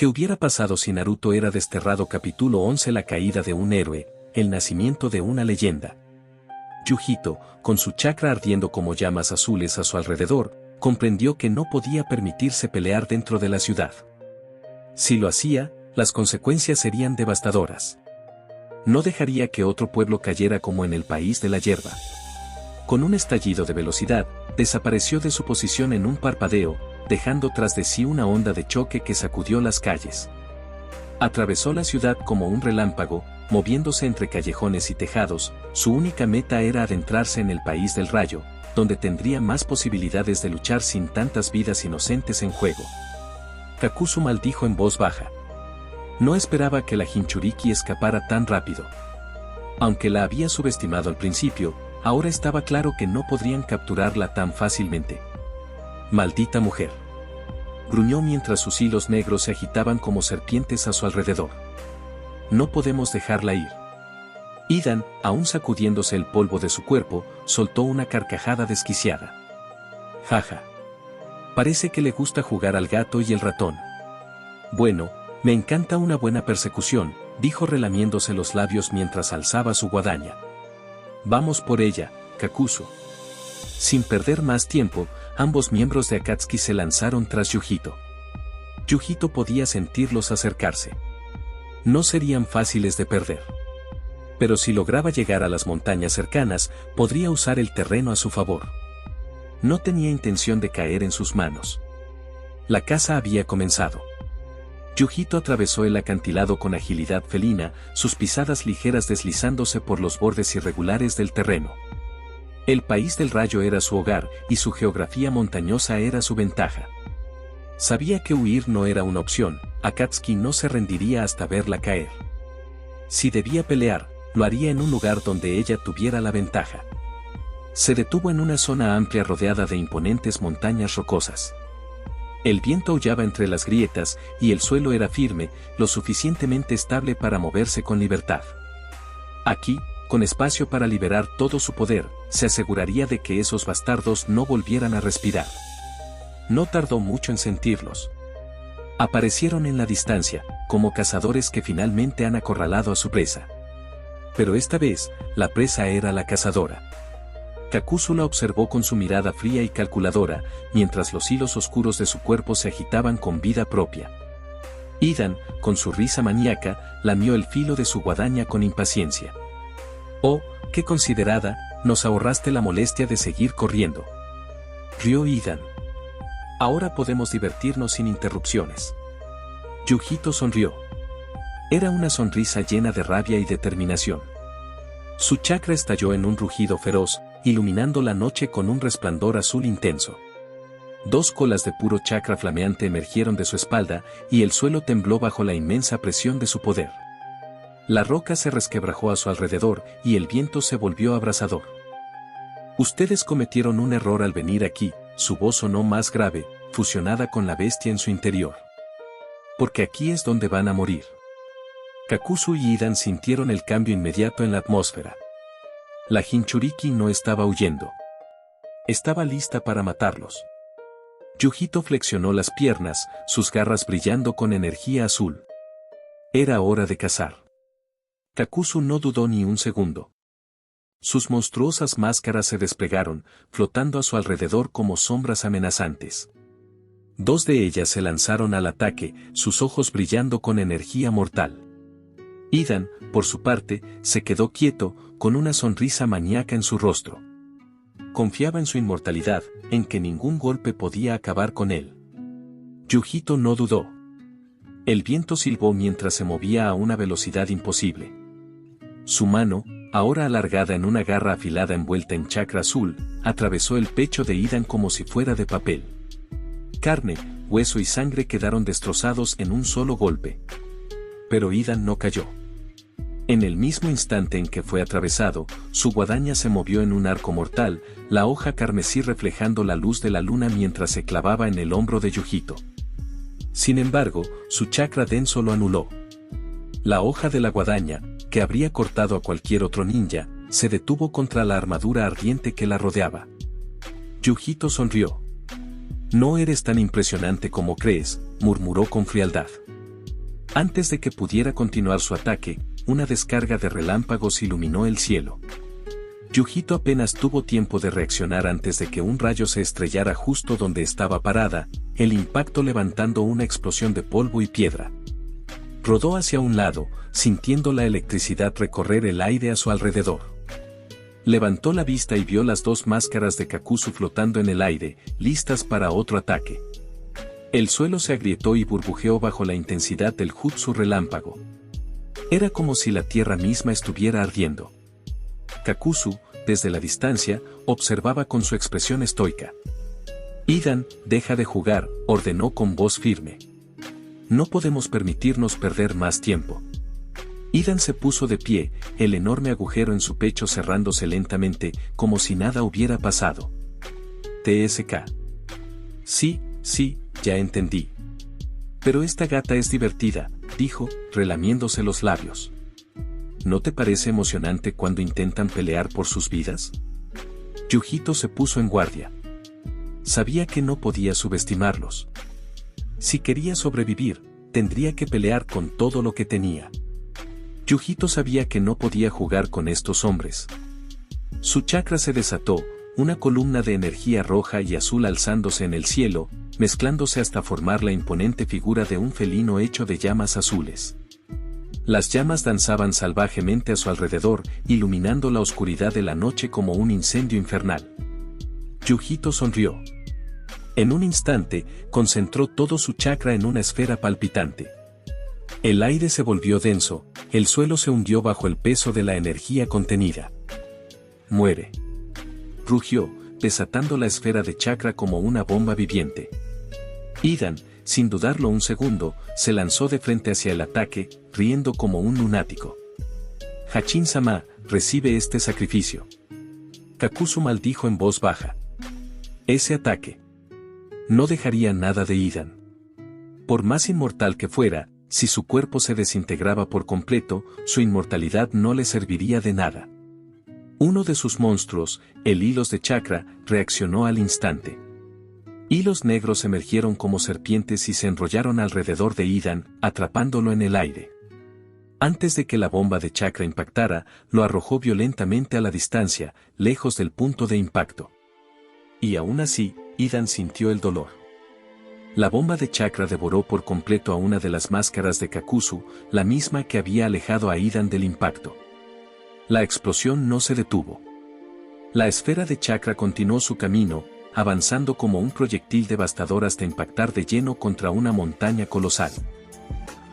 ¿Qué hubiera pasado si Naruto era desterrado? Capítulo 11. La caída de un héroe, el nacimiento de una leyenda. Yujito, con su chakra ardiendo como llamas azules a su alrededor, comprendió que no podía permitirse pelear dentro de la ciudad. Si lo hacía, las consecuencias serían devastadoras. No dejaría que otro pueblo cayera como en el país de la hierba. Con un estallido de velocidad, desapareció de su posición en un parpadeo, dejando tras de sí una onda de choque que sacudió las calles. Atravesó la ciudad como un relámpago, moviéndose entre callejones y tejados. Su única meta era adentrarse en el país del rayo, donde tendría más posibilidades de luchar sin tantas vidas inocentes en juego. Kakuzu maldijo en voz baja. No esperaba que la Jinchuriki escapara tan rápido. Aunque la había subestimado al principio, ahora estaba claro que no podrían capturarla tan fácilmente. Maldita mujer. Gruñó mientras sus hilos negros se agitaban como serpientes a su alrededor. No podemos dejarla ir. Idan, aún sacudiéndose el polvo de su cuerpo, soltó una carcajada desquiciada. Jaja. Parece que le gusta jugar al gato y el ratón. Bueno, me encanta una buena persecución, dijo relamiéndose los labios mientras alzaba su guadaña. Vamos por ella, Kakuzu. Sin perder más tiempo, ambos miembros de Akatsuki se lanzaron tras Yujito. Yujito podía sentirlos acercarse. No serían fáciles de perder. Pero si lograba llegar a las montañas cercanas, podría usar el terreno a su favor. No tenía intención de caer en sus manos. La caza había comenzado. Yujito atravesó el acantilado con agilidad felina, sus pisadas ligeras deslizándose por los bordes irregulares del terreno. El país del rayo era su hogar, y su geografía montañosa era su ventaja. Sabía que huir no era una opción. Akatsuki no se rendiría hasta verla caer. Si debía pelear, lo haría en un lugar donde ella tuviera la ventaja. Se detuvo en una zona amplia rodeada de imponentes montañas rocosas. El viento aullaba entre las grietas, y el suelo era firme, lo suficientemente estable para moverse con libertad. Aquí, con espacio para liberar todo su poder, se aseguraría de que esos bastardos no volvieran a respirar. No tardó mucho en sentirlos. Aparecieron en la distancia, como cazadores que finalmente han acorralado a su presa. Pero esta vez, la presa era la cazadora. Kakuzu la observó con su mirada fría y calculadora, mientras los hilos oscuros de su cuerpo se agitaban con vida propia. Idan, con su risa maníaca, lamió el filo de su guadaña con impaciencia. «Oh, qué considerada, nos ahorraste la molestia de seguir corriendo», rió Idan. «Ahora podemos divertirnos sin interrupciones». Yujito sonrió. Era una sonrisa llena de rabia y determinación. Su chakra estalló en un rugido feroz, iluminando la noche con un resplandor azul intenso. Dos colas de puro chakra flameante emergieron de su espalda, y el suelo tembló bajo la inmensa presión de su poder. La roca se resquebrajó a su alrededor, y el viento se volvió abrasador. «Ustedes cometieron un error al venir aquí», su voz sonó más grave, fusionada con la bestia en su interior. «Porque aquí es donde van a morir». Kakuzu y Idan sintieron el cambio inmediato en la atmósfera. La Jinchuriki no estaba huyendo. Estaba lista para matarlos. Yujito flexionó las piernas, sus garras brillando con energía azul. Era hora de cazar. Kakuzu no dudó ni un segundo. Sus monstruosas máscaras se desplegaron, flotando a su alrededor como sombras amenazantes. Dos de ellas se lanzaron al ataque, sus ojos brillando con energía mortal. Idan, por su parte, se quedó quieto, con una sonrisa maníaca en su rostro. Confiaba en su inmortalidad, en que ningún golpe podía acabar con él. Yujito no dudó. El viento silbó mientras se movía a una velocidad imposible. Su mano, ahora alargada en una garra afilada envuelta en chakra azul, atravesó el pecho de Idan como si fuera de papel. Carne, hueso y sangre quedaron destrozados en un solo golpe. Pero Idan no cayó. En el mismo instante en que fue atravesado, su guadaña se movió en un arco mortal, la hoja carmesí reflejando la luz de la luna mientras se clavaba en el hombro de Yujito. Sin embargo, su chakra denso lo anuló. La hoja de la guadaña, que habría cortado a cualquier otro ninja, se detuvo contra la armadura ardiente que la rodeaba. Yujito sonrió. «No eres tan impresionante como crees», murmuró con frialdad. Antes de que pudiera continuar su ataque, una descarga de relámpagos iluminó el cielo. Yujito apenas tuvo tiempo de reaccionar antes de que un rayo se estrellara justo donde estaba parada, el impacto levantando una explosión de polvo y piedra. Rodó hacia un lado, sintiendo la electricidad recorrer el aire a su alrededor. Levantó la vista y vio las dos máscaras de Kakuzu flotando en el aire, listas para otro ataque. El suelo se agrietó y burbujeó bajo la intensidad del jutsu relámpago. Era como si la tierra misma estuviera ardiendo. Kakuzu, desde la distancia, observaba con su expresión estoica. Idan, deja de jugar, ordenó con voz firme. No podemos permitirnos perder más tiempo. Idan se puso de pie, el enorme agujero en su pecho cerrándose lentamente, como si nada hubiera pasado. TSK. Sí, ya entendí. Pero esta gata es divertida, dijo, relamiéndose los labios. ¿No te parece emocionante cuando intentan pelear por sus vidas? Yujito se puso en guardia. Sabía que no podía subestimarlos. Si quería sobrevivir, tendría que pelear con todo lo que tenía. Yujito sabía que no podía jugar con estos hombres. Su chakra se desató, una columna de energía roja y azul alzándose en el cielo, mezclándose hasta formar la imponente figura de un felino hecho de llamas azules. Las llamas danzaban salvajemente a su alrededor, iluminando la oscuridad de la noche como un incendio infernal. Yujito sonrió. En un instante, concentró todo su chakra en una esfera palpitante. El aire se volvió denso, el suelo se hundió bajo el peso de la energía contenida. Muere. Rugió, desatando la esfera de chakra como una bomba viviente. Idan, sin dudarlo un segundo, se lanzó de frente hacia el ataque, riendo como un lunático. Hachin-sama, recibe este sacrificio. Kakuzu maldijo en voz baja. Ese ataque no dejaría nada de Idan. Por más inmortal que fuera, si su cuerpo se desintegraba por completo, su inmortalidad no le serviría de nada. Uno de sus monstruos, el hilos de chakra, reaccionó al instante. Hilos negros emergieron como serpientes y se enrollaron alrededor de Idan, atrapándolo en el aire. Antes de que la bomba de chakra impactara, lo arrojó violentamente a la distancia, lejos del punto de impacto. Y aún así, Idan sintió el dolor. La bomba de chakra devoró por completo a una de las máscaras de Kakuzu, la misma que había alejado a Idan del impacto. La explosión no se detuvo. La esfera de chakra continuó su camino, avanzando como un proyectil devastador hasta impactar de lleno contra una montaña colosal.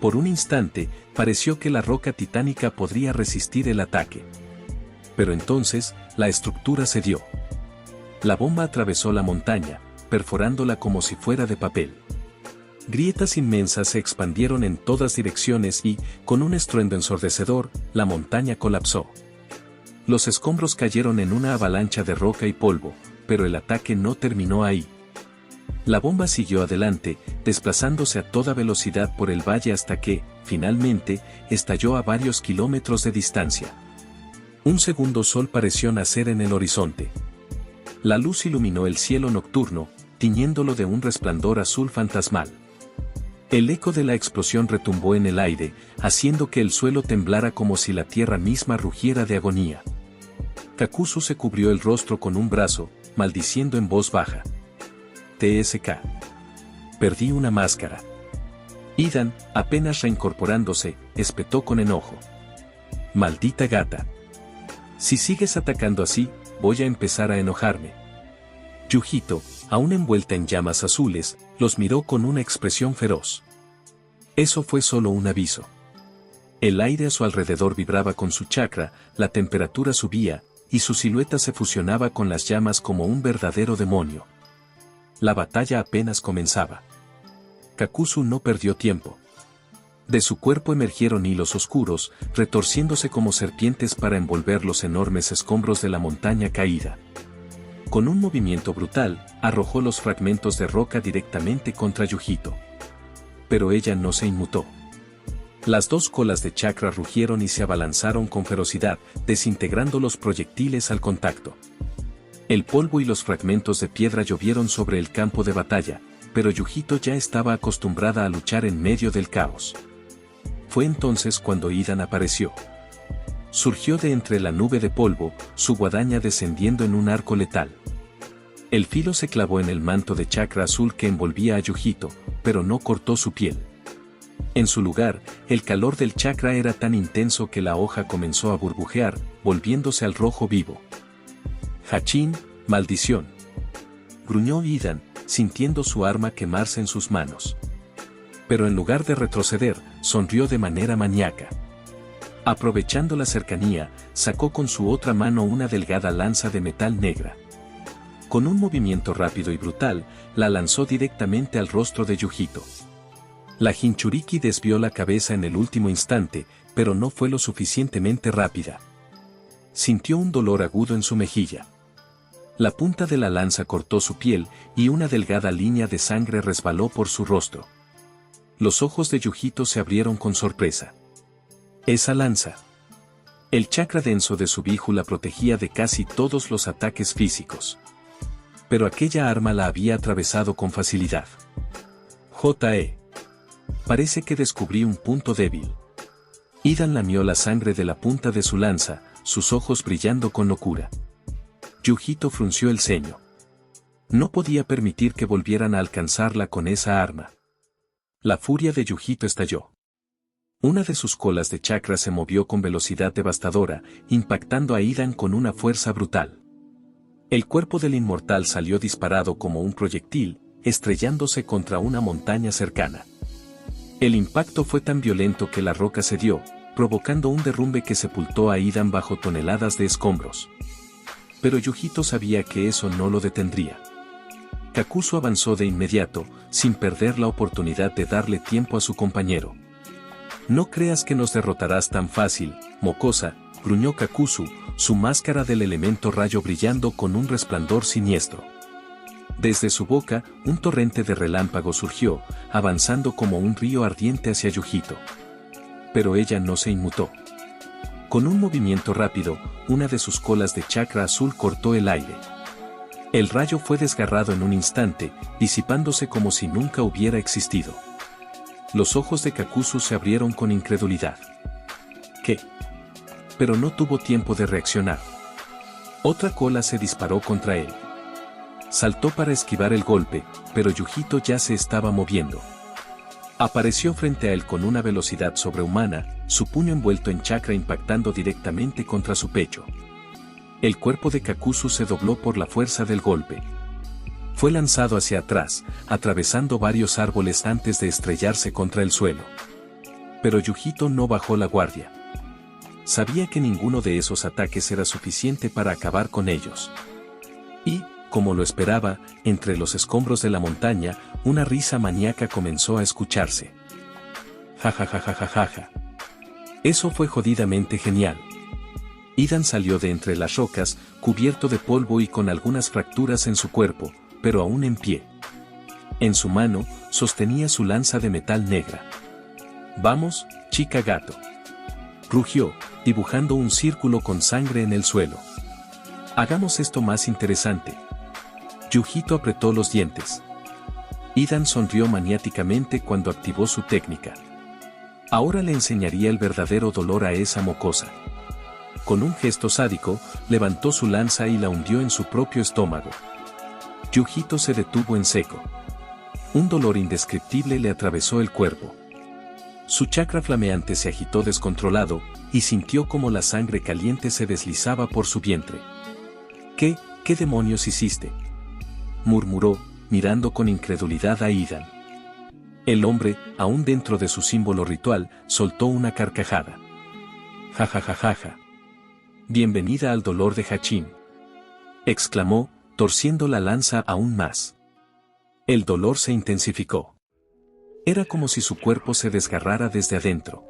Por un instante, pareció que la roca titánica podría resistir el ataque. Pero entonces, la estructura cedió. La bomba atravesó la montaña, perforándola como si fuera de papel. Grietas inmensas se expandieron en todas direcciones y, con un estruendo ensordecedor, la montaña colapsó. Los escombros cayeron en una avalancha de roca y polvo, pero el ataque no terminó ahí. La bomba siguió adelante, desplazándose a toda velocidad por el valle hasta que, finalmente, estalló a varios kilómetros de distancia. Un segundo sol pareció nacer en el horizonte. La luz iluminó el cielo nocturno, tiñéndolo de un resplandor azul fantasmal. El eco de la explosión retumbó en el aire, haciendo que el suelo temblara como si la tierra misma rugiera de agonía. Kakuzu se cubrió el rostro con un brazo, maldiciendo en voz baja. TSK. Perdí una máscara. Idan, apenas reincorporándose, espetó con enojo. Maldita gata. Si sigues atacando así, voy a empezar a enojarme. Yujito, aún envuelta en llamas azules, los miró con una expresión feroz. Eso fue solo un aviso. El aire a su alrededor vibraba con su chakra, la temperatura subía, y su silueta se fusionaba con las llamas como un verdadero demonio. La batalla apenas comenzaba. Kakuzu no perdió tiempo. De su cuerpo emergieron hilos oscuros, retorciéndose como serpientes para envolver los enormes escombros de la montaña caída. Con un movimiento brutal, arrojó los fragmentos de roca directamente contra Yujito. Pero ella no se inmutó. Las dos colas de chakra rugieron y se abalanzaron con ferocidad, desintegrando los proyectiles al contacto. El polvo y los fragmentos de piedra llovieron sobre el campo de batalla, pero Yujito ya estaba acostumbrada a luchar en medio del caos. Fue entonces cuando Idan apareció. Surgió de entre la nube de polvo, su guadaña descendiendo en un arco letal. El filo se clavó en el manto de chakra azul que envolvía a Yujito, pero no cortó su piel. En su lugar, el calor del chakra era tan intenso que la hoja comenzó a burbujear, volviéndose al rojo vivo. Hachin, maldición. Gruñó Idan, sintiendo su arma quemarse en sus manos. Pero en lugar de retroceder, sonrió de manera maníaca. Aprovechando la cercanía, sacó con su otra mano una delgada lanza de metal negra. Con un movimiento rápido y brutal, la lanzó directamente al rostro de Yujito. La Jinchuriki desvió la cabeza en el último instante, pero no fue lo suficientemente rápida. Sintió un dolor agudo en su mejilla. La punta de la lanza cortó su piel y una delgada línea de sangre resbaló por su rostro. Los ojos de Yujito se abrieron con sorpresa. Esa lanza. El chakra denso de su biju la protegía de casi todos los ataques físicos. Pero aquella arma la había atravesado con facilidad. Parece que descubrí un punto débil. Idan lamió la sangre de la punta de su lanza, sus ojos brillando con locura. Yujito frunció el ceño. No podía permitir que volvieran a alcanzarla con esa arma. La furia de Yujito estalló. Una de sus colas de chakra se movió con velocidad devastadora, impactando a Idan con una fuerza brutal. El cuerpo del inmortal salió disparado como un proyectil, estrellándose contra una montaña cercana. El impacto fue tan violento que la roca cedió, provocando un derrumbe que sepultó a Idan bajo toneladas de escombros. Pero Yujito sabía que eso no lo detendría. Kakuzu avanzó de inmediato, sin perder la oportunidad de darle tiempo a su compañero. No creas que nos derrotarás tan fácil, mocosa, gruñó Kakuzu, su máscara del elemento rayo brillando con un resplandor siniestro. Desde su boca, un torrente de relámpagos surgió, avanzando como un río ardiente hacia Yujito. Pero ella no se inmutó. Con un movimiento rápido, una de sus colas de chakra azul cortó el aire. El rayo fue desgarrado en un instante, disipándose como si nunca hubiera existido. Los ojos de Kakuzu se abrieron con incredulidad. ¿Qué? Pero no tuvo tiempo de reaccionar. Otra cola se disparó contra él. Saltó para esquivar el golpe, pero Yujito ya se estaba moviendo. Apareció frente a él con una velocidad sobrehumana, su puño envuelto en chakra impactando directamente contra su pecho. El cuerpo de Kakuzu se dobló por la fuerza del golpe. Fue lanzado hacia atrás, atravesando varios árboles antes de estrellarse contra el suelo. Pero Yujito no bajó la guardia. Sabía que ninguno de esos ataques era suficiente para acabar con ellos. Y, como lo esperaba, entre los escombros de la montaña, una risa maníaca comenzó a escucharse. Ja ja ja ja ja ja ja. Eso fue jodidamente genial. Idan salió de entre las rocas, cubierto de polvo y con algunas fracturas en su cuerpo, pero aún en pie. En su mano, sostenía su lanza de metal negra. «Vamos, chica gato», rugió, dibujando un círculo con sangre en el suelo. «Hagamos esto más interesante». Yujito apretó los dientes. Idan sonrió maniáticamente cuando activó su técnica. Ahora le enseñaría el verdadero dolor a esa mocosa. Con un gesto sádico, levantó su lanza y la hundió en su propio estómago. Yujito se detuvo en seco. Un dolor indescriptible le atravesó el cuerpo. Su chakra flameante se agitó descontrolado, y sintió como la sangre caliente se deslizaba por su vientre. ¿Qué demonios hiciste?», murmuró, mirando con incredulidad a Idan. El hombre, aún dentro de su símbolo ritual, soltó una carcajada. «Ja ja ja ja ja. Bienvenida al dolor de Hachin», exclamó, torciendo la lanza aún más. El dolor se intensificó. Era como si su cuerpo se desgarrara desde adentro.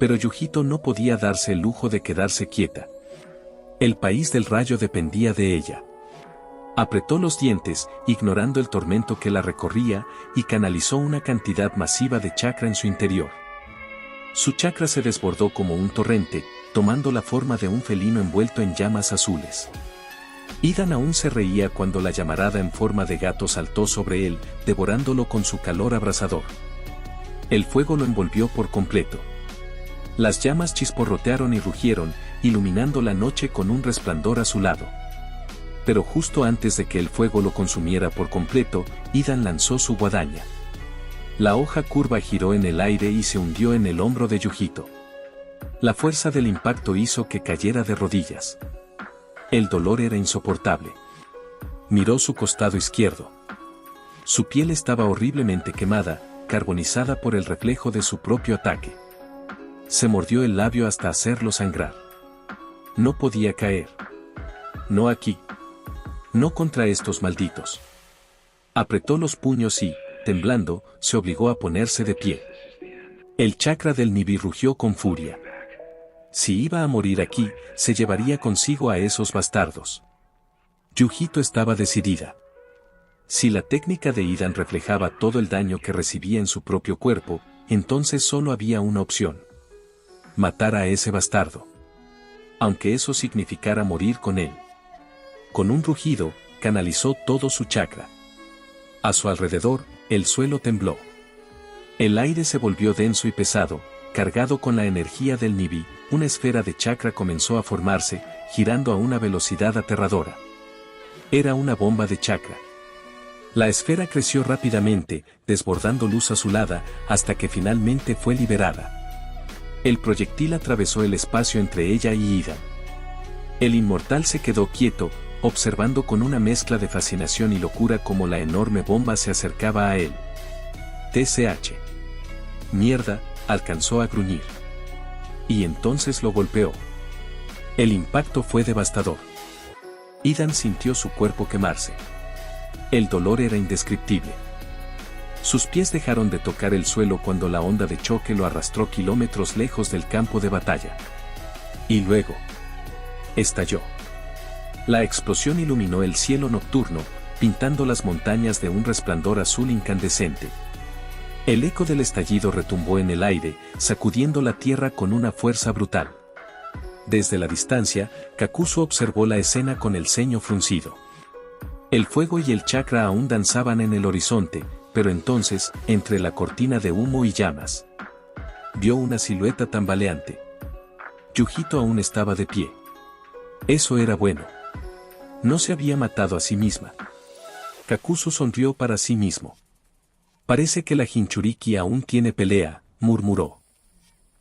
Pero Yujito no podía darse el lujo de quedarse quieta. El país del rayo dependía de ella. Apretó los dientes, ignorando el tormento que la recorría, y canalizó una cantidad masiva de chakra en su interior. Su chakra se desbordó como un torrente, tomando la forma de un felino envuelto en llamas azules. Idan aún se reía cuando la llamarada en forma de gato saltó sobre él, devorándolo con su calor abrasador. El fuego lo envolvió por completo. Las llamas chisporrotearon y rugieron, iluminando la noche con un resplandor azulado. Pero justo antes de que el fuego lo consumiera por completo, Idan lanzó su guadaña. La hoja curva giró en el aire y se hundió en el hombro de Yujito. La fuerza del impacto hizo que cayera de rodillas. El dolor era insoportable. Miró su costado izquierdo. Su piel estaba horriblemente quemada, carbonizada por el reflejo de su propio ataque. Se mordió el labio hasta hacerlo sangrar. No podía caer. No aquí. No contra estos malditos. Apretó los puños y, temblando, se obligó a ponerse de pie. El chakra del Nibi rugió con furia. Si iba a morir aquí, se llevaría consigo a esos bastardos. Yujito estaba decidida. Si la técnica de Idan reflejaba todo el daño que recibía en su propio cuerpo, entonces solo había una opción. Matar a ese bastardo. Aunque eso significara morir con él. Con un rugido, canalizó todo su chakra. A su alrededor, el suelo tembló. El aire se volvió denso y pesado, cargado con la energía del Nibi. Una esfera de chakra comenzó a formarse, girando a una velocidad aterradora. Era una bomba de chakra. La esfera creció rápidamente, desbordando luz azulada, hasta que finalmente fue liberada. El proyectil atravesó el espacio entre ella y Idan. El inmortal se quedó quieto, observando con una mezcla de fascinación y locura cómo la enorme bomba se acercaba a él. TCH. Mierda, alcanzó a gruñir. Y entonces lo golpeó. El impacto fue devastador. Idan sintió su cuerpo quemarse. El dolor era indescriptible. Sus pies dejaron de tocar el suelo cuando la onda de choque lo arrastró kilómetros lejos del campo de batalla. Y luego, estalló. La explosión iluminó el cielo nocturno, pintando las montañas de un resplandor azul incandescente. El eco del estallido retumbó en el aire, sacudiendo la tierra con una fuerza brutal. Desde la distancia, Kakuzu observó la escena con el ceño fruncido. El fuego y el chakra aún danzaban en el horizonte, pero entonces, entre la cortina de humo y llamas, vio una silueta tambaleante. Yujito aún estaba de pie. Eso era bueno. No se había matado a sí misma. Kakuzu sonrió para sí mismo. Parece que la Jinchuriki aún tiene pelea, murmuró.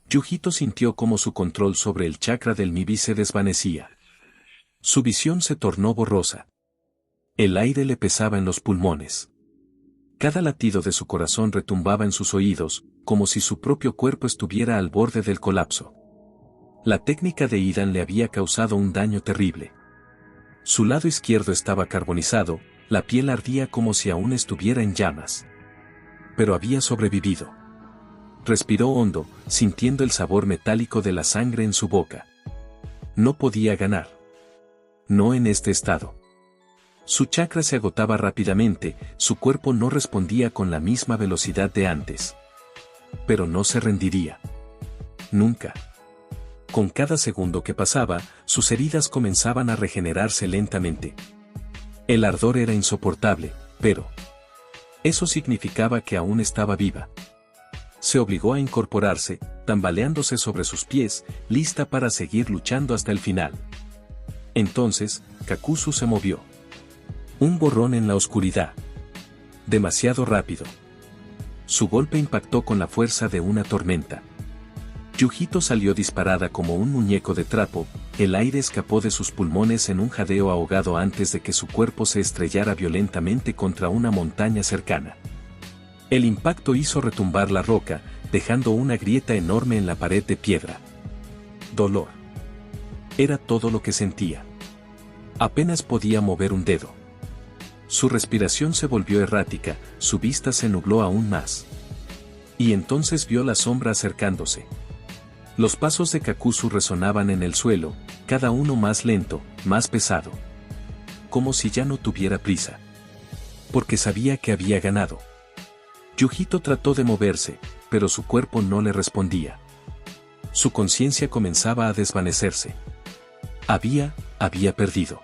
Yujito sintió cómo su control sobre el chakra del Nibi se desvanecía. Su visión se tornó borrosa. El aire le pesaba en los pulmones. Cada latido de su corazón retumbaba en sus oídos, como si su propio cuerpo estuviera al borde del colapso. La técnica de Idan le había causado un daño terrible. Su lado izquierdo estaba carbonizado, la piel ardía como si aún estuviera en llamas. Pero había sobrevivido. Respiró hondo, sintiendo el sabor metálico de la sangre en su boca. No podía ganar. No en este estado. Su chakra se agotaba rápidamente, su cuerpo no respondía con la misma velocidad de antes. Pero no se rendiría. Nunca. Con cada segundo que pasaba, sus heridas comenzaban a regenerarse lentamente. El ardor era insoportable, pero eso significaba que aún estaba viva. Se obligó a incorporarse, tambaleándose sobre sus pies, lista para seguir luchando hasta el final. Entonces, Kakuzu se movió. Un borrón en la oscuridad. Demasiado rápido. Su golpe impactó con la fuerza de una tormenta. Yujito salió disparada como un muñeco de trapo, el aire escapó de sus pulmones en un jadeo ahogado antes de que su cuerpo se estrellara violentamente contra una montaña cercana. El impacto hizo retumbar la roca, dejando una grieta enorme en la pared de piedra. Dolor. Era todo lo que sentía. Apenas podía mover un dedo. Su respiración se volvió errática, su vista se nubló aún más. Y entonces vio la sombra acercándose. Los pasos de Kakuzu resonaban en el suelo, cada uno más lento, más pesado. Como si ya no tuviera prisa. Porque sabía que había ganado. Yujito trató de moverse, pero su cuerpo no le respondía. Su conciencia comenzaba a desvanecerse. Había perdido.